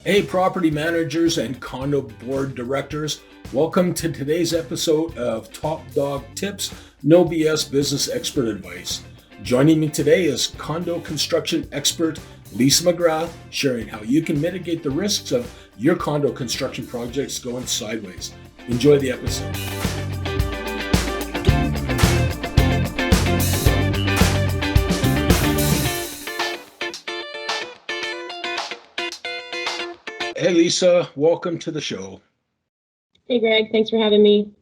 Hey, property managers and condo board directors. Welcome to today's episode of Top Dog Tips, No BS Business Expert Advice. Joining me today is condo construction expert Lisa McGrath, sharing how you can mitigate the risks of your condo construction projects going sideways. Enjoy the episode. Hey, Lisa, welcome to the show. Hey, Greg, thanks for having me.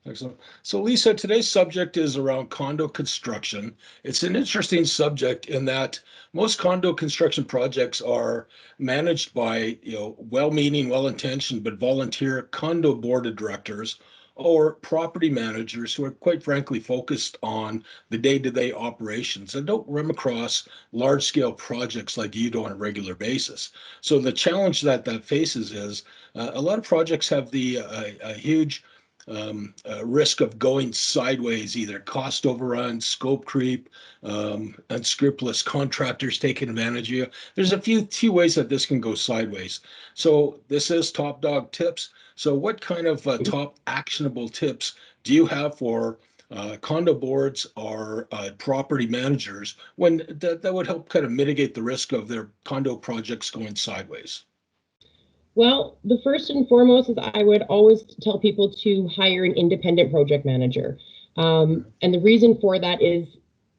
Excellent. So, Lisa, today's subject is around condo construction. It's an interesting subject in that most condo construction projects are managed by, well-meaning, well-intentioned, but volunteer condo board of directors or property managers who are quite frankly focused on the day-to-day operations and don't run across large-scale projects like you do on a regular basis. So the challenge that faces is a lot of projects have the a huge risk of going sideways, either cost overruns, scope creep, unscrupulous contractors taking advantage of you. There's a few ways that this can go sideways. So this is Top Dog Tips. So what kind of top actionable tips do you have for condo boards or property managers when that would help kind of mitigate the risk of their condo projects going sideways? Well, the first and foremost is I would always tell people to hire an independent project manager. And the reason for that is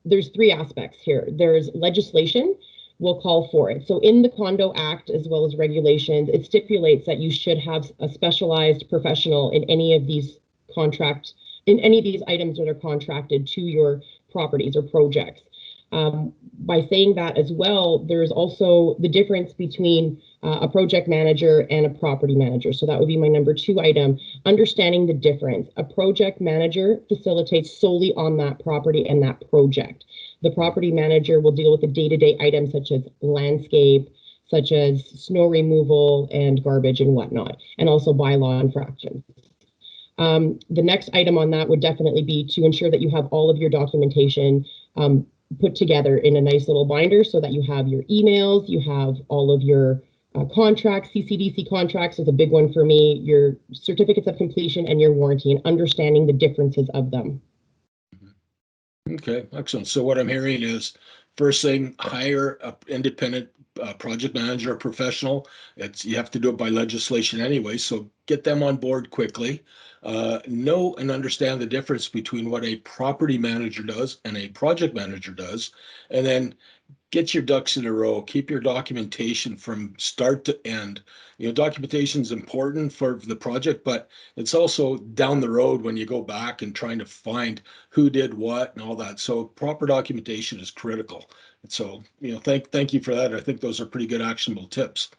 there's three aspects here. There's legislation will call for it. So in the Condo Act, as well as regulations, it stipulates that you should have a specialized professional in any of these in any of these items that are contracted to your properties or projects. By saying that as well, there's also the difference between a project manager and a property manager. So that would be my number two item, understanding the difference. A project manager facilitates solely on that property and that project. The property manager will deal with the day-to-day items such as landscape, such as snow removal and garbage and whatnot, and also bylaw infractions. The next item on that would definitely be to ensure that you have all of your documentation put together in a nice little binder so that you have your emails, you have all of your contracts. CCDC contracts is a big one for me, your certificates of completion and your warranty, and understanding the differences of them. Okay, excellent. So what I'm hearing is, first thing, hire an independent project manager or professional. You have to do it by legislation anyway, so get them on board quickly. Know and understand the difference between what a property manager does and a project manager does, and then get your ducks in a row. Keep your documentation from start to end. Documentation is important for the project, but it's also down the road when you go back and trying to find who did what and all that. So proper documentation is critical. And so, thank you for that. I think those are pretty good actionable tips.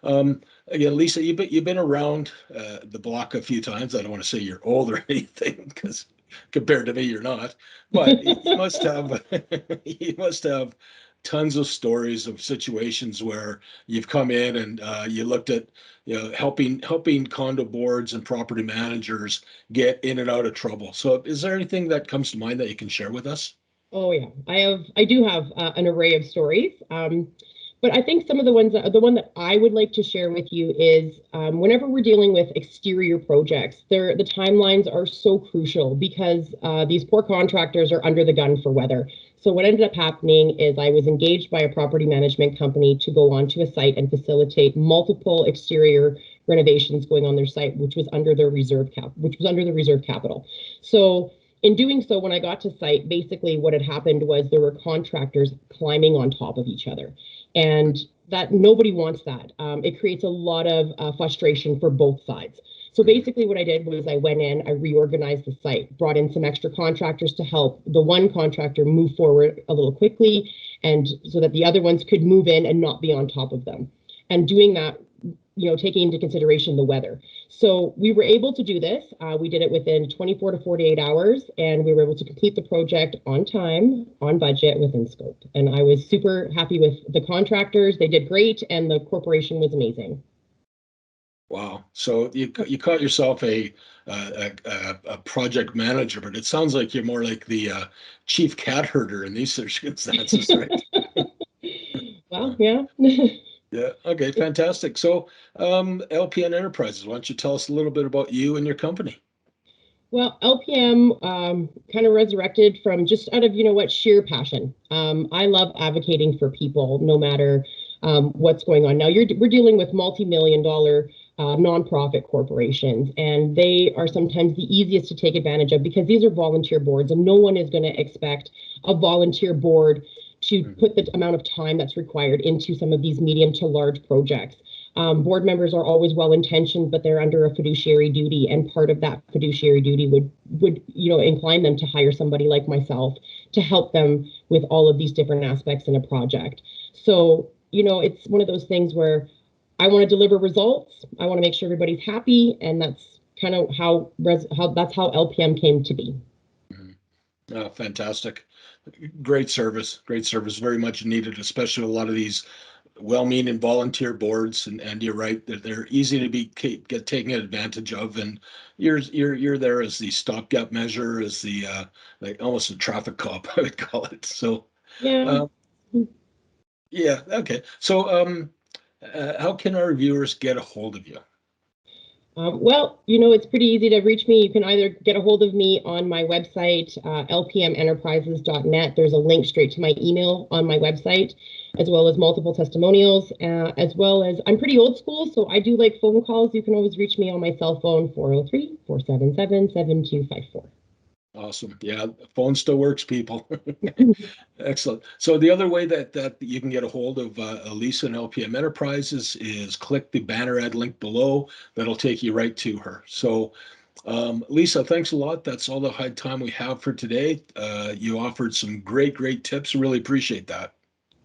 Again, Lisa, you've been around the block a few times. I don't want to say you're old or anything, because compared to me, you're not. But you must have you must have tons of stories of situations where you've come in and you looked at helping condo boards and property managers get in and out of trouble. So is there anything that comes to mind that you can share with us? Oh yeah, I do have an array of stories. But I think some of the one that I would like to share with you is whenever we're dealing with exterior projects, the timelines are so crucial because these poor contractors are under the gun for weather. So what ended up happening is I was engaged by a property management company to go onto a site and facilitate multiple exterior renovations going on their site, which was under the reserve capital. So in doing so, when I got to site, basically what had happened was there were contractors climbing on top of each other. And that nobody wants that. It creates a lot of frustration for both sides. So basically what I did was I went in, I reorganized the site, brought in some extra contractors to help the one contractor move forward a little quickly, and so that the other ones could move in and not be on top of them. And doing that, taking into consideration the weather. So we were able to do this. We did it within 24 to 48 hours, and we were able to complete the project on time, on budget, within scope. And I was super happy with the contractors. They did great, and the corporation was amazing. Wow. So you call yourself a project manager, but it sounds like you're more like the chief cat herder in these circumstances, right? Well, yeah. Yeah. Okay. Fantastic. So, LPN Enterprises, why don't you tell us a little bit about you and your company? Well, LPM kind of resurrected from just out of, sheer passion. I love advocating for people no matter what's going on. Now, we're dealing with multi-million dollar nonprofit corporations, and they are sometimes the easiest to take advantage of because these are volunteer boards, and no one is going to expect a volunteer board to put the amount of time that's required into some of these medium to large projects. Board members are always well-intentioned, but they're under a fiduciary duty, and part of that fiduciary duty would incline them to hire somebody like myself to help them with all of these different aspects in a project. So, it's one of those things where I want to deliver results. I want to make sure everybody's happy, and that's kind of how LPM came to be. Oh, fantastic. Great service. Great service. Very much needed, especially a lot of these well-meaning volunteer boards. And you're right that they're easy to get taken advantage of. And you're there as the stopgap measure, as the like almost a traffic cop, I would call it. So Yeah. yeah, okay. So how can our viewers get a hold of you? Well, it's pretty easy to reach me. You can either get a hold of me on my website, lpmenterprises.net. There's a link straight to my email on my website, as well as multiple testimonials, as well as I'm pretty old school, so I do like phone calls. You can always reach me on my cell phone, 403-477-7254. Awesome. Yeah, phone still works, people. Excellent. So the other way that you can get a hold of Lisa and LPM Enterprises is click the banner ad link below. That'll take you right to her. So Lisa, thanks a lot. That's all the time we have for today. You offered some great tips. Really appreciate that.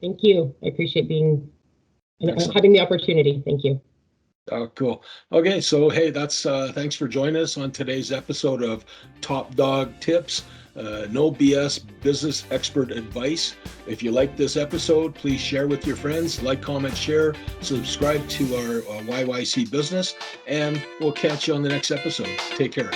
Thank you. I appreciate Excellent. having the opportunity. Thank you. Oh, cool. Okay, so hey, that's thanks for joining us on today's episode of Top Dog Tips. No BS business expert advice. If you like this episode, please share with your friends, like, comment, share, subscribe to our YYC business, and we'll catch you on the next episode. Take care.